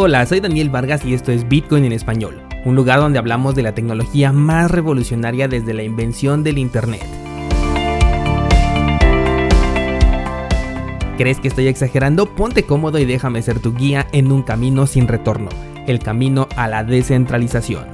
Hola, soy Daniel Vargas y esto es Bitcoin en español, un lugar donde hablamos de la tecnología más revolucionaria desde la invención del Internet. ¿Crees que estoy exagerando? Ponte cómodo y déjame ser tu guía en un camino sin retorno, el camino a la descentralización.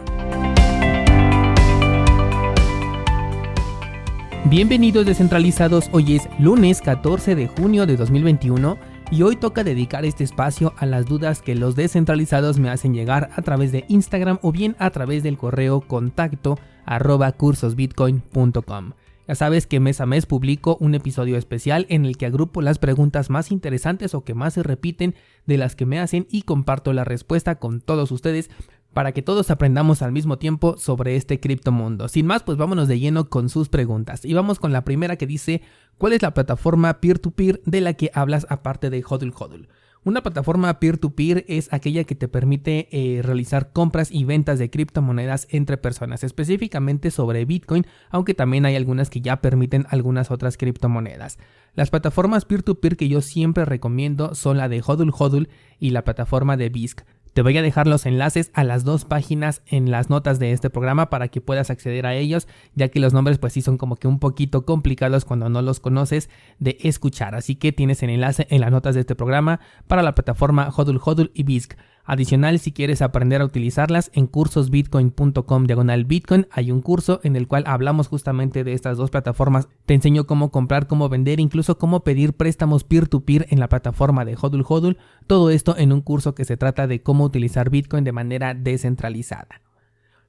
Bienvenidos descentralizados, hoy es lunes 14 de junio de 2021 y hoy toca dedicar este espacio a las dudas que los descentralizados me hacen llegar a través de Instagram o bien a través del correo contacto@cursosbitcoin.com. Ya sabes que mes a mes publico un episodio especial en el que agrupo las preguntas más interesantes o que más se repiten de las que me hacen y comparto la respuesta con todos ustedes para que todos aprendamos al mismo tiempo sobre este criptomundo. Sin más, pues vámonos de lleno con sus preguntas. Y vamos con la primera que dice, ¿cuál es la plataforma peer-to-peer de la que hablas aparte de HODL HODL? Una plataforma peer-to-peer es aquella que te permite realizar compras y ventas de criptomonedas entre personas, específicamente sobre Bitcoin, aunque también hay algunas que ya permiten algunas otras criptomonedas. Las plataformas peer-to-peer que yo siempre recomiendo son la de HODL HODL y la plataforma de Bisq. Te voy a dejar los enlaces a las dos páginas en las notas de este programa para que puedas acceder a ellos, ya que los nombres pues sí son como que un poquito complicados cuando no los conoces de escuchar. Así que tienes el enlace en las notas de este programa para la plataforma HODL HODL y Bisq. Adicional, si quieres aprender a utilizarlas, en cursosbitcoin.com/Bitcoin hay un curso en el cual hablamos justamente de estas dos plataformas. Te enseño cómo comprar, cómo vender, incluso cómo pedir préstamos peer-to-peer en la plataforma de HODL HODL. Todo esto en un curso que se trata de cómo utilizar Bitcoin de manera descentralizada.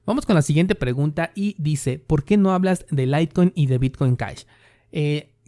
Vamos con la siguiente pregunta y dice, ¿por qué no hablas de Litecoin y de Bitcoin Cash?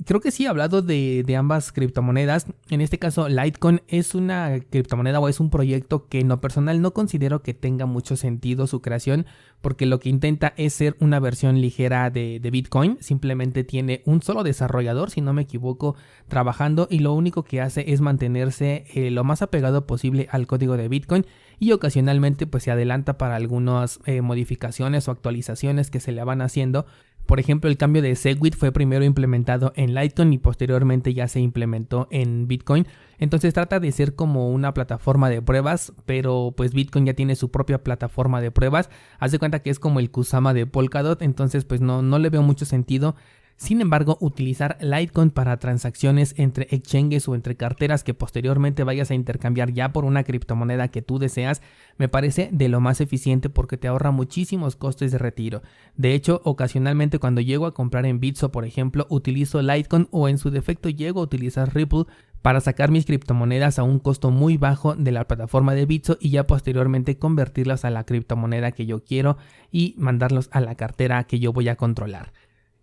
Creo que sí he hablado de ambas criptomonedas. En este caso, Litecoin es una criptomoneda o es un proyecto que en lo personal no considero que tenga mucho sentido su creación, porque lo que intenta es ser una versión ligera de Bitcoin. Simplemente tiene un solo desarrollador, si no me equivoco, trabajando, y lo único que hace es mantenerse lo más apegado posible al código de Bitcoin, y ocasionalmente pues se adelanta para algunas modificaciones o actualizaciones que se le van haciendo. Por ejemplo, el cambio de Segwit fue primero implementado en Litecoin y posteriormente ya se implementó en Bitcoin. Entonces trata de ser como una plataforma de pruebas, pero pues Bitcoin ya tiene su propia plataforma de pruebas. Haz de cuenta que es como el Kusama de Polkadot, entonces pues no le veo mucho sentido. Sin embargo, utilizar Litecoin para transacciones entre exchanges o entre carteras que posteriormente vayas a intercambiar ya por una criptomoneda que tú deseas, me parece de lo más eficiente porque te ahorra muchísimos costes de retiro. De hecho, ocasionalmente cuando llego a comprar en Bitso, por ejemplo, utilizo Litecoin o en su defecto llego a utilizar Ripple para sacar mis criptomonedas a un costo muy bajo de la plataforma de Bitso y ya posteriormente convertirlas a la criptomoneda que yo quiero y mandarlos a la cartera que yo voy a controlar.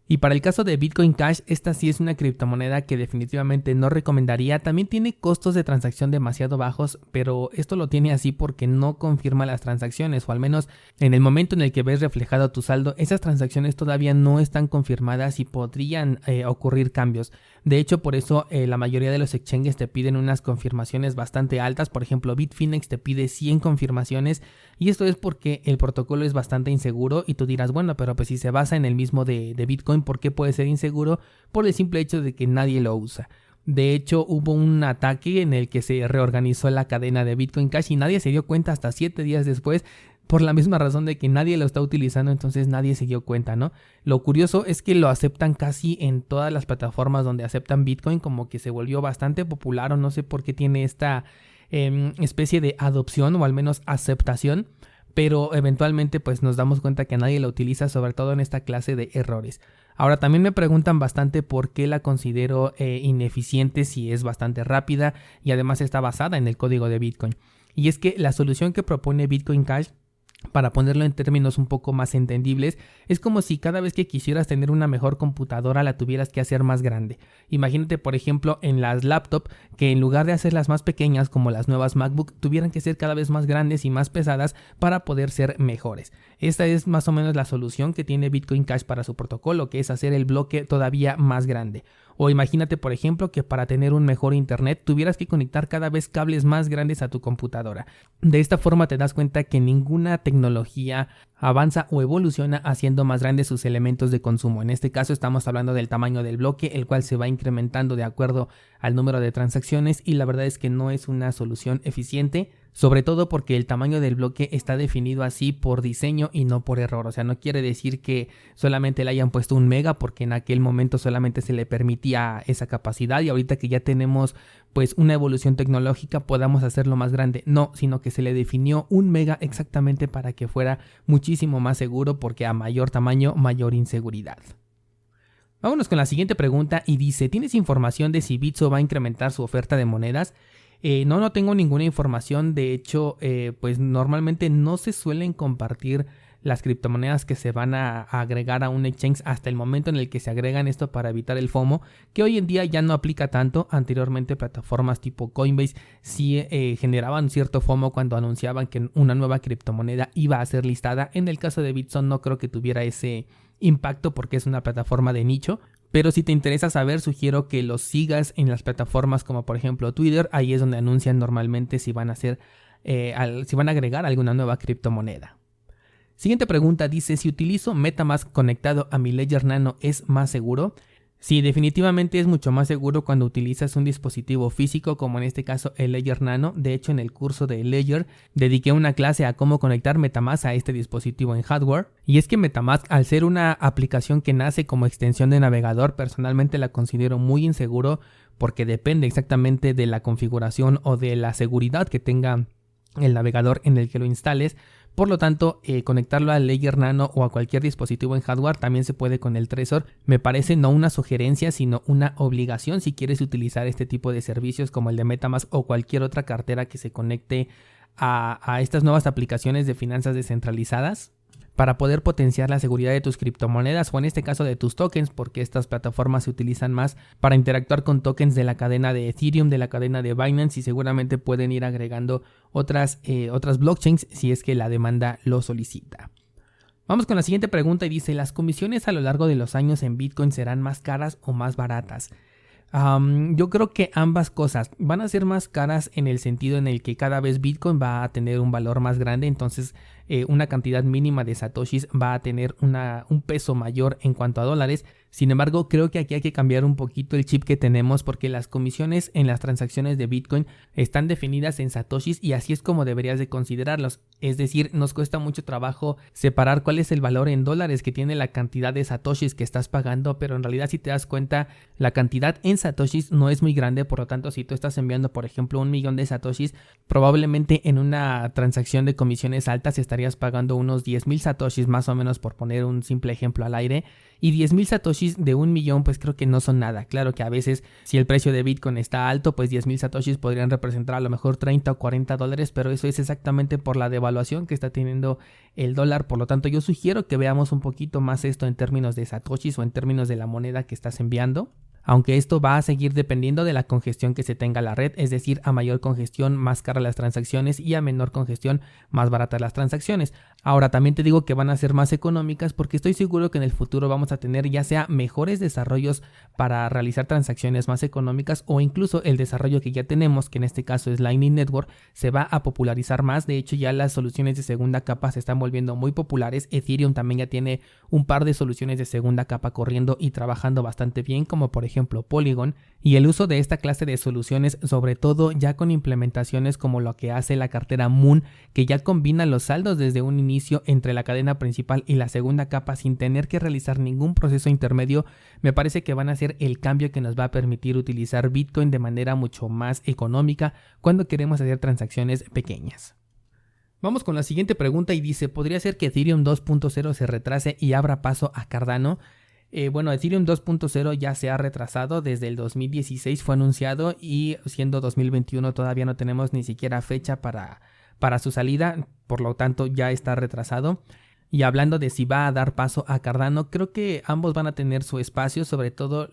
Y para el caso de Bitcoin Cash, esta sí es una criptomoneda que definitivamente no recomendaría. También tiene costos de transacción demasiado bajos, pero esto lo tiene así porque no confirma las transacciones, o al menos en el momento en el que ves reflejado tu saldo, esas transacciones todavía no están confirmadas y podrían ocurrir cambios. De hecho, por eso la mayoría de los exchanges te piden unas confirmaciones bastante altas. Por ejemplo, Bitfinex te pide 100 confirmaciones y esto es porque el protocolo es bastante inseguro y tú dirás, bueno, pero pues si se basa en el mismo de Bitcoin, ¿por qué puede ser inseguro? Por el simple hecho de que nadie lo usa. De hecho, hubo un ataque en el que se reorganizó la cadena de Bitcoin Cash y nadie se dio cuenta hasta 7 días después, por la misma razón de que nadie lo está utilizando, entonces nadie se dio cuenta, ¿no? Lo curioso es que lo aceptan casi en todas las plataformas donde aceptan Bitcoin, como que se volvió bastante popular o no sé por qué tiene esta especie de adopción o al menos aceptación, pero eventualmente pues nos damos cuenta que nadie la utiliza, sobre todo en esta clase de errores. Ahora también me preguntan bastante por qué la considero ineficiente si es bastante rápida y además está basada en el código de Bitcoin. Y es que la solución que propone Bitcoin Cash, para ponerlo en términos un poco más entendibles, es como si cada vez que quisieras tener una mejor computadora la tuvieras que hacer más grande. Imagínate, por ejemplo, en las laptops que en lugar de hacerlas más pequeñas como las nuevas MacBook, tuvieran que ser cada vez más grandes y más pesadas para poder ser mejores. Esta es más o menos la solución que tiene Bitcoin Cash para su protocolo, que es hacer el bloque todavía más grande. O imagínate, por ejemplo, que para tener un mejor internet tuvieras que conectar cada vez cables más grandes a tu computadora. De esta forma te das cuenta que ninguna tecnología avanza o evoluciona haciendo más grandes sus elementos de consumo. En este caso estamos hablando del tamaño del bloque, el cual se va incrementando de acuerdo al número de transacciones, y la verdad es que no es una solución eficiente, sobre todo porque el tamaño del bloque está definido así por diseño y no por error. O sea, no quiere decir que solamente le hayan puesto 1 mega porque en aquel momento solamente se le permitía esa capacidad y ahorita que ya tenemos pues una evolución tecnológica podamos hacerlo más grande. No, sino que se le definió 1 mega exactamente para que fuera muchísimo más seguro, porque a mayor tamaño, mayor inseguridad. Vámonos con la siguiente pregunta y dice, ¿tienes información de si Bitso va a incrementar su oferta de monedas? No tengo ninguna información. De hecho, pues normalmente no se suelen compartir las criptomonedas que se van a agregar a un exchange hasta el momento en el que se agregan, esto para evitar el FOMO, que hoy en día ya no aplica tanto. Anteriormente plataformas tipo Coinbase sí generaban cierto FOMO cuando anunciaban que una nueva criptomoneda iba a ser listada. En el caso de Bitso no creo que tuviera ese impacto porque es una plataforma de nicho. Pero si te interesa saber, sugiero que los sigas en las plataformas como por ejemplo Twitter. Ahí es donde anuncian normalmente si van a hacer, si van a agregar alguna nueva criptomoneda. Siguiente pregunta dice, si utilizo MetaMask conectado a mi Ledger Nano, ¿es más seguro? Sí, definitivamente es mucho más seguro cuando utilizas un dispositivo físico, como en este caso el Ledger Nano. De hecho, en el curso de Ledger dediqué una clase a cómo conectar MetaMask a este dispositivo en hardware. Y es que MetaMask, al ser una aplicación que nace como extensión de navegador, personalmente la considero muy inseguro porque depende exactamente de la configuración o de la seguridad que tenga el navegador en el que lo instales. Por lo tanto, conectarlo al Ledger Nano o a cualquier dispositivo en hardware también se puede con el Trezor. Me parece no una sugerencia, sino una obligación si quieres utilizar este tipo de servicios como el de MetaMask o cualquier otra cartera que se conecte a estas nuevas aplicaciones de finanzas descentralizadas, para poder potenciar la seguridad de tus criptomonedas o en este caso de tus tokens, porque estas plataformas se utilizan más para interactuar con tokens de la cadena de Ethereum, de la cadena de Binance, y seguramente pueden ir agregando otras blockchains si es que la demanda lo solicita. Vamos con la siguiente pregunta y dice, ¿las comisiones a lo largo de los años en Bitcoin serán más caras o más baratas? Yo creo que ambas cosas van a ser más caras en el sentido en el que cada vez Bitcoin va a tener un valor más grande, entonces una cantidad mínima de satoshis va a tener un peso mayor en cuanto a dólares. Sin embargo, creo que aquí hay que cambiar un poquito el chip que tenemos, porque las comisiones en las transacciones de Bitcoin están definidas en satoshis y así es como deberías de considerarlos. Es decir, nos cuesta mucho trabajo separar cuál es el valor en dólares que tiene la cantidad de satoshis que estás pagando, pero en realidad si te das cuenta la cantidad en satoshis no es muy grande. Por lo tanto, si tú estás enviando por ejemplo 1 millón de satoshis, probablemente en una transacción de comisiones altas estarías pagando unos 10,000 satoshis más o menos, por poner un simple ejemplo al aire, y 10,000 satoshis de 1 millón pues creo que no son nada. Claro que a veces si el precio de Bitcoin está alto, pues 10,000 satoshis podrían representar a lo mejor 30 o 40 dólares, pero eso es exactamente por la devaluación que está teniendo el dólar. Por lo tanto, yo sugiero que veamos un poquito más esto en términos de satoshis o en términos de la moneda que estás enviando. Aunque esto va a seguir dependiendo de la congestión que se tenga la red, es decir, a mayor congestión más caras las transacciones y a menor congestión más baratas las transacciones. Ahora también te digo que van a ser más económicas porque estoy seguro que en el futuro vamos a tener ya sea mejores desarrollos para realizar transacciones más económicas, o incluso el desarrollo que ya tenemos, que en este caso es Lightning Network, se va a popularizar más. De hecho, ya las soluciones de segunda capa se están volviendo muy populares. Ethereum también ya tiene un par de soluciones de segunda capa corriendo y trabajando bastante bien, como por ejemplo Polygon, y el uso de esta clase de soluciones, sobre todo ya con implementaciones como lo que hace la cartera Moon, que ya combina los saldos desde un inicio entre la cadena principal y la segunda capa sin tener que realizar ningún proceso intermedio, me parece que van a ser el cambio que nos va a permitir utilizar Bitcoin de manera mucho más económica cuando queremos hacer transacciones pequeñas. Vamos con la siguiente pregunta y dice, ¿podría ser que Ethereum 2.0 se retrase y abra paso a Cardano? Bueno, Ethereum 2.0 ya se ha retrasado, desde el 2016 fue anunciado y siendo 2021 todavía no tenemos ni siquiera fecha para su salida, por lo tanto ya está retrasado. Y hablando de si va a dar paso a Cardano, creo que ambos van a tener su espacio, sobre todo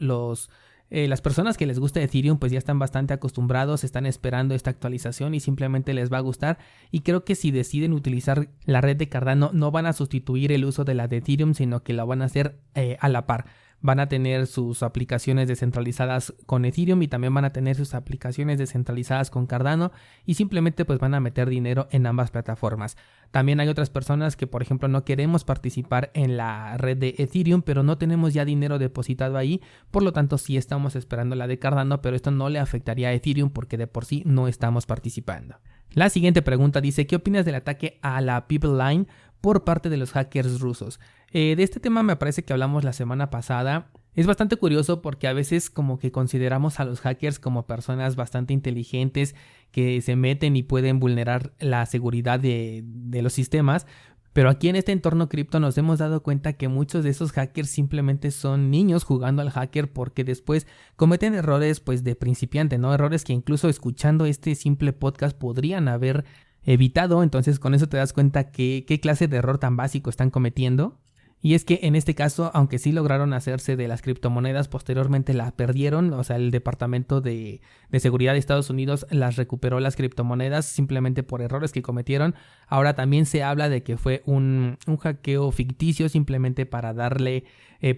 las personas que les gusta Ethereum pues ya están bastante acostumbrados, están esperando esta actualización y simplemente les va a gustar, y creo que si deciden utilizar la red de Cardano no van a sustituir el uso de la de Ethereum, sino que la van a hacer a la par. van a tener sus aplicaciones descentralizadas con Ethereum y también van a tener sus aplicaciones descentralizadas con Cardano y simplemente pues van a meter dinero en ambas plataformas. También hay otras personas que, por ejemplo, no queremos participar en la red de Ethereum, pero no tenemos ya dinero depositado ahí, por lo tanto sí estamos esperando la de Cardano, pero esto no le afectaría a Ethereum porque de por sí no estamos participando. La siguiente pregunta dice, ¿qué opinas del ataque a la People Line por parte de los hackers rusos? De este tema me parece que hablamos la semana pasada. Es bastante curioso porque a veces como que consideramos a los hackers como personas bastante inteligentes que se meten y pueden vulnerar la seguridad de los sistemas, pero aquí en este entorno cripto nos hemos dado cuenta que muchos de esos hackers simplemente son niños jugando al hacker porque después cometen errores pues de principiante, ¿no? Errores que incluso escuchando este simple podcast podrían haber evitado. Entonces con eso te das cuenta qué clase de error tan básico están cometiendo. Y es que en este caso, aunque sí lograron hacerse de las criptomonedas, posteriormente las perdieron. O sea, el Departamento de Seguridad de Estados Unidos las recuperó las criptomonedas simplemente por errores que cometieron. Ahora también se habla de que fue un hackeo ficticio simplemente para darle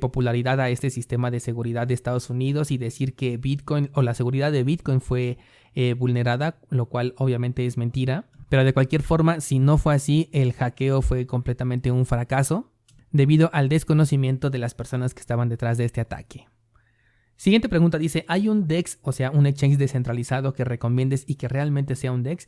popularidad a este sistema de seguridad de Estados Unidos y decir que Bitcoin o la seguridad de Bitcoin fue vulnerada, lo cual obviamente es mentira. Pero de cualquier forma, si no fue así, el hackeo fue completamente un fracaso, debido al desconocimiento de las personas que estaban detrás de este ataque. Siguiente pregunta dice, ¿hay un DEX, o sea, un exchange descentralizado que recomiendes y que realmente sea un DEX?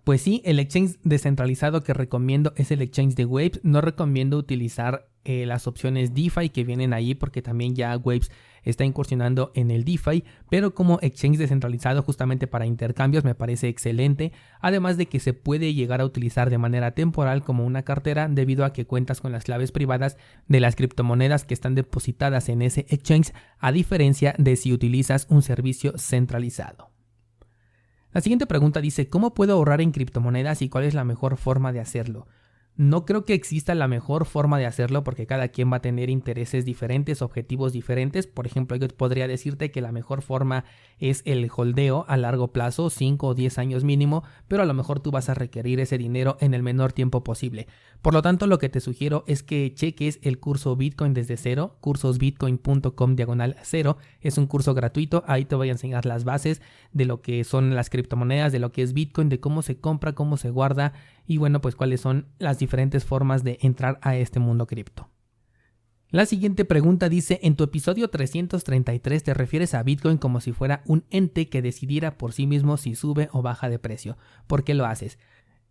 Pues sí, el exchange descentralizado que recomiendo es el exchange de Waves. No recomiendo utilizar las opciones DeFi que vienen ahí porque también ya Waves está incursionando en el DeFi, pero como exchange descentralizado justamente para intercambios me parece excelente, además de que se puede llegar a utilizar de manera temporal como una cartera debido a que cuentas con las claves privadas de las criptomonedas que están depositadas en ese exchange, a diferencia de si utilizas un servicio centralizado. La siguiente pregunta dice, ¿cómo puedo ahorrar en criptomonedas y cuál es la mejor forma de hacerlo? No creo que exista la mejor forma de hacerlo porque cada quien va a tener intereses diferentes, objetivos diferentes. Por ejemplo, yo podría decirte que la mejor forma es el holdeo a largo plazo, 5 o 10 años mínimo, pero a lo mejor tú vas a requerir ese dinero en el menor tiempo posible. Por lo tanto, lo que te sugiero es que cheques el curso Bitcoin desde cero, cursosbitcoin.com/0. Es un curso gratuito, ahí te voy a enseñar las bases de lo que son las criptomonedas, de lo que es Bitcoin, de cómo se compra, cómo se guarda y bueno, pues cuáles son las diferentes formas de entrar a este mundo cripto. La siguiente pregunta dice, en tu episodio 333 te refieres a Bitcoin como si fuera un ente que decidiera por sí mismo si sube o baja de precio. ¿Por qué lo haces?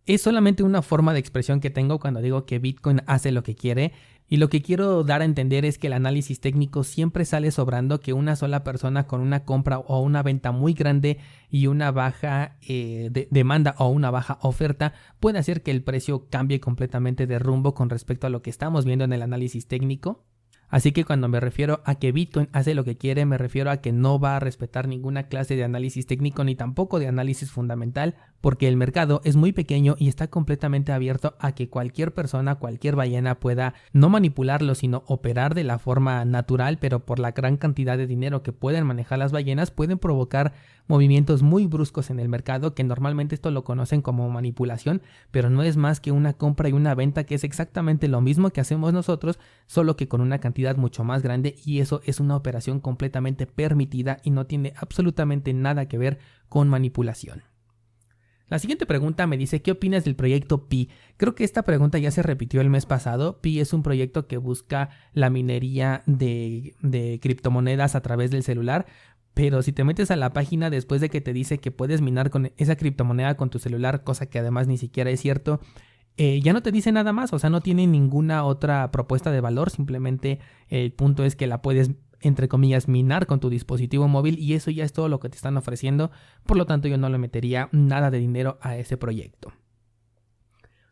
Es solamente una forma de expresión que tengo cuando digo que Bitcoin hace lo que quiere, y lo que quiero dar a entender es que el análisis técnico siempre sale sobrando, que una sola persona con una compra o una venta muy grande y una baja demanda o una baja oferta puede hacer que el precio cambie completamente de rumbo con respecto a lo que estamos viendo en el análisis técnico. Así que cuando me refiero a que Bitcoin hace lo que quiere, me refiero a que no va a respetar ninguna clase de análisis técnico ni tampoco de análisis fundamental, porque el mercado es muy pequeño y está completamente abierto a que cualquier persona, cualquier ballena pueda no manipularlo, sino operar de la forma natural, pero por la gran cantidad de dinero que pueden manejar las ballenas, pueden provocar movimientos muy bruscos en el mercado, que normalmente esto lo conocen como manipulación, pero no es más que una compra y una venta, que es exactamente lo mismo que hacemos nosotros, solo que con una cantidad mucho más grande, y eso es una operación completamente permitida y no tiene absolutamente nada que ver con manipulación. La siguiente pregunta me dice, ¿qué opinas del proyecto Pi? Creo que esta pregunta ya se repitió el mes pasado. Pi es un proyecto que busca la minería de criptomonedas a través del celular, pero si te metes a la página después de que te dice que puedes minar con esa criptomoneda con tu celular, cosa que además ni siquiera es cierto, ya no te dice nada más, o sea, no tiene ninguna otra propuesta de valor, simplemente el punto es que la puedes, entre comillas, minar con tu dispositivo móvil y eso ya es todo lo que te están ofreciendo, por lo tanto yo no le metería nada de dinero a ese proyecto.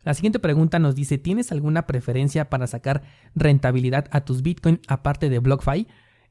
La siguiente pregunta nos dice, ¿tienes alguna preferencia para sacar rentabilidad a tus Bitcoin aparte de BlockFi?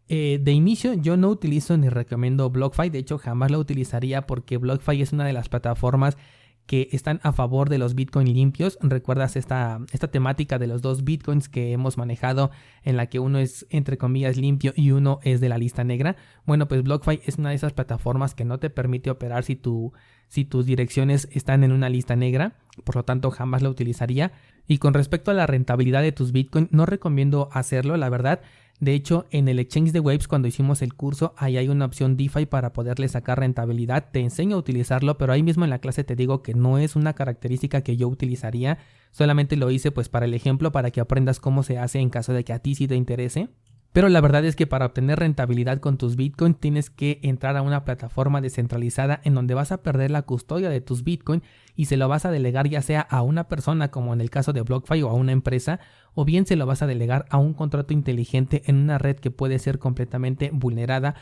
De inicio yo no utilizo ni recomiendo BlockFi, de hecho jamás lo utilizaría porque BlockFi es una de las plataformas que están a favor de los Bitcoin limpios. ¿Recuerdas esta temática de los dos Bitcoins que hemos manejado, en la que uno es entre comillas limpio y uno es de la lista negra? Bueno, pues BlockFi es una de esas plataformas que no te permite operar si tus direcciones están en una lista negra, por lo tanto jamás la utilizaría. Y con respecto a la rentabilidad de tus Bitcoin, no recomiendo hacerlo, la verdad. De hecho, en el exchange de Waves, cuando hicimos el curso, ahí hay una opción DeFi para poderle sacar rentabilidad. Te enseño a utilizarlo, pero ahí mismo en la clase te digo que no es una característica que yo utilizaría. Solamente lo hice pues para el ejemplo, para que aprendas cómo se hace en caso de que a ti sí te interese. Pero la verdad es que para obtener rentabilidad con tus Bitcoin tienes que entrar a una plataforma descentralizada en donde vas a perder la custodia de tus Bitcoin y se lo vas a delegar ya sea a una persona, como en el caso de BlockFi, o a una empresa, o bien se lo vas a delegar a un contrato inteligente en una red que puede ser completamente vulnerada,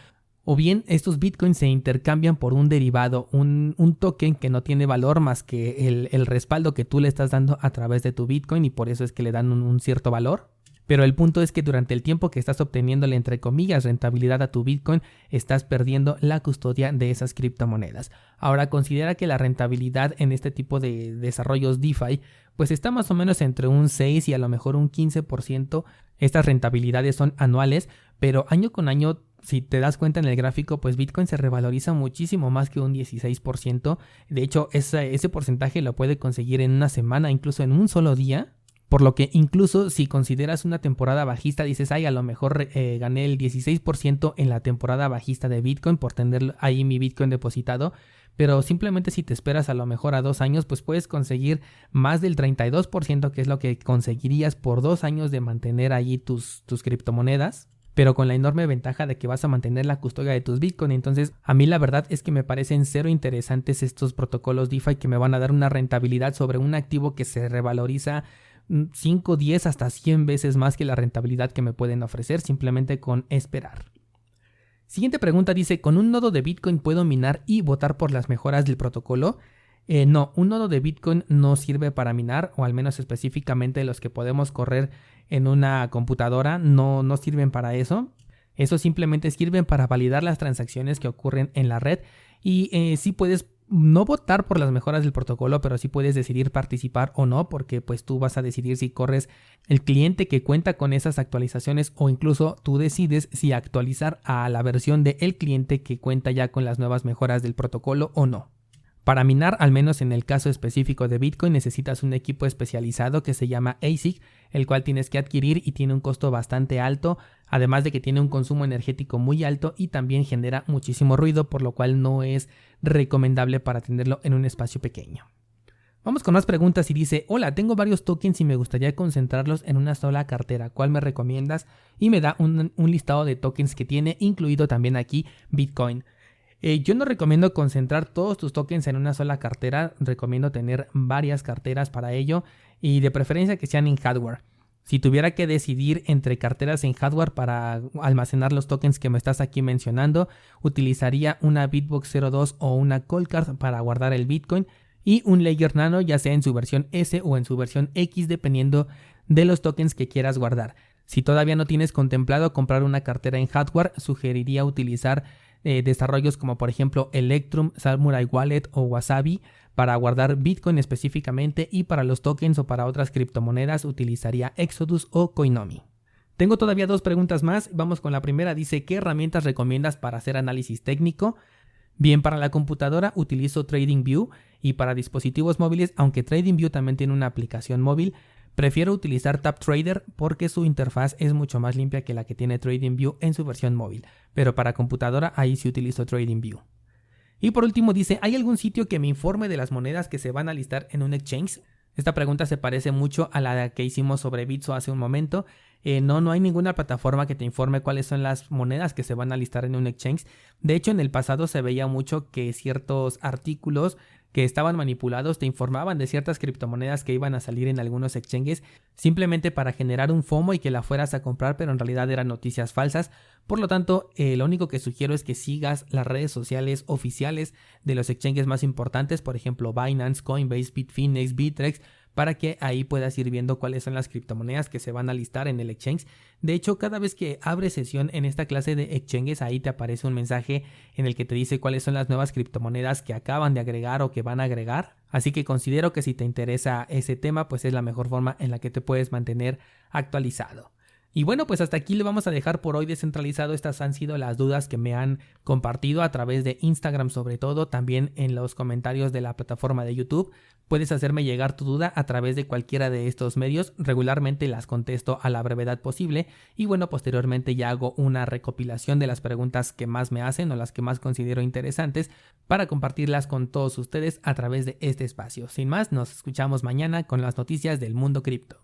o bien estos Bitcoins se intercambian por un derivado, un token que no tiene valor más que el respaldo que tú le estás dando a través de tu Bitcoin, y por eso es que le dan un cierto valor. Pero el punto es que durante el tiempo que estás obteniéndole, entre comillas, rentabilidad a tu Bitcoin, estás perdiendo la custodia de esas criptomonedas. Ahora, considera que la rentabilidad en este tipo de desarrollos DeFi pues está más o menos entre un 6 y a lo mejor un 15%. Estas rentabilidades son anuales, pero año con año, si te das cuenta en el gráfico, pues Bitcoin se revaloriza muchísimo más que un 16%. De hecho, ese porcentaje lo puede conseguir en una semana, incluso en un solo día. Por lo que incluso si consideras una temporada bajista, dices, ay, a lo mejor gané el 16% en la temporada bajista de Bitcoin por tener ahí mi Bitcoin depositado, pero simplemente si te esperas a lo mejor a 2 años, pues puedes conseguir más del 32%, que es lo que conseguirías por 2 años de mantener allí tus criptomonedas, pero con la enorme ventaja de que vas a mantener la custodia de tus Bitcoin. Entonces, a mí la verdad es que me parecen cero interesantes estos protocolos DeFi que me van a dar una rentabilidad sobre un activo que se revaloriza 5, 10, hasta 100 veces más que la rentabilidad que me pueden ofrecer simplemente con esperar. Siguiente pregunta dice, ¿con un nodo de Bitcoin puedo minar y votar por las mejoras del protocolo? No, un nodo de Bitcoin no sirve para minar, o al menos específicamente los que podemos correr en una computadora no sirven para eso. Eso simplemente sirven para validar las transacciones que ocurren en la red, y sí puedes no votar por las mejoras del protocolo, pero sí puedes decidir participar o no, porque pues tú vas a decidir si corres el cliente que cuenta con esas actualizaciones, o incluso tú decides si actualizar a la versión del cliente que cuenta ya con las nuevas mejoras del protocolo o no. Para minar, al menos en el caso específico de Bitcoin, necesitas un equipo especializado que se llama ASIC, el cual tienes que adquirir y tiene un costo bastante alto, además de que tiene un consumo energético muy alto y también genera muchísimo ruido, por lo cual no es recomendable para tenerlo en un espacio pequeño. Vamos con más preguntas y dice, hola, tengo varios tokens y me gustaría concentrarlos en una sola cartera, ¿cuál me recomiendas? Y me da un listado de tokens que tiene, incluido también aquí Bitcoin. Yo no recomiendo concentrar todos tus tokens en una sola cartera, recomiendo tener varias carteras para ello, y de preferencia que sean en hardware. Si tuviera que decidir entre carteras en hardware para almacenar los tokens que me estás aquí mencionando, utilizaría una Bitbox 02 o una Coldcard para guardar el Bitcoin, y un Ledger Nano, ya sea en su versión S o en su versión X, dependiendo de los tokens que quieras guardar. Si todavía no tienes contemplado comprar una cartera en hardware, sugeriría utilizar desarrollos como por ejemplo Electrum, Samurai Wallet o Wasabi para guardar Bitcoin específicamente, y para los tokens o para otras criptomonedas utilizaría Exodus o Coinomi. Tengo todavía 2 preguntas más, vamos con la primera. Dice, ¿qué herramientas recomiendas para hacer análisis técnico? Bien, para la computadora utilizo TradingView, y para dispositivos móviles, aunque TradingView también tiene una aplicación móvil, prefiero utilizar TapTrader porque su interfaz es mucho más limpia que la que tiene TradingView en su versión móvil, pero para computadora ahí sí utilizo TradingView. Y por último dice, ¿hay algún sitio que me informe de las monedas que se van a listar en un exchange? Esta pregunta se parece mucho a la que hicimos sobre Bitso hace un momento. No hay ninguna plataforma que te informe cuáles son las monedas que se van a listar en un exchange. De hecho, en el pasado se veía mucho que ciertos artículos que estaban manipulados te informaban de ciertas criptomonedas que iban a salir en algunos exchanges simplemente para generar un FOMO y que la fueras a comprar, pero en realidad eran noticias falsas. Por lo tanto, lo único que sugiero es que sigas las redes sociales oficiales de los exchanges más importantes, por ejemplo Binance, Coinbase, Bitfinex, Bittrex, para que ahí puedas ir viendo cuáles son las criptomonedas que se van a listar en el exchange. De hecho, cada vez que abres sesión en esta clase de exchanges, ahí te aparece un mensaje en el que te dice cuáles son las nuevas criptomonedas que acaban de agregar o que van a agregar. Así que considero que si te interesa ese tema, pues es la mejor forma en la que te puedes mantener actualizado. Y bueno, pues hasta aquí lo vamos a dejar por hoy descentralizado. Estas han sido las dudas que me han compartido a través de Instagram, sobre todo, también en los comentarios de la plataforma de YouTube. Puedes hacerme llegar tu duda a través de cualquiera de estos medios. Regularmente las contesto a la brevedad posible y bueno, posteriormente ya hago una recopilación de las preguntas que más me hacen o las que más considero interesantes para compartirlas con todos ustedes a través de este espacio. Sin más, nos escuchamos mañana con las noticias del mundo cripto.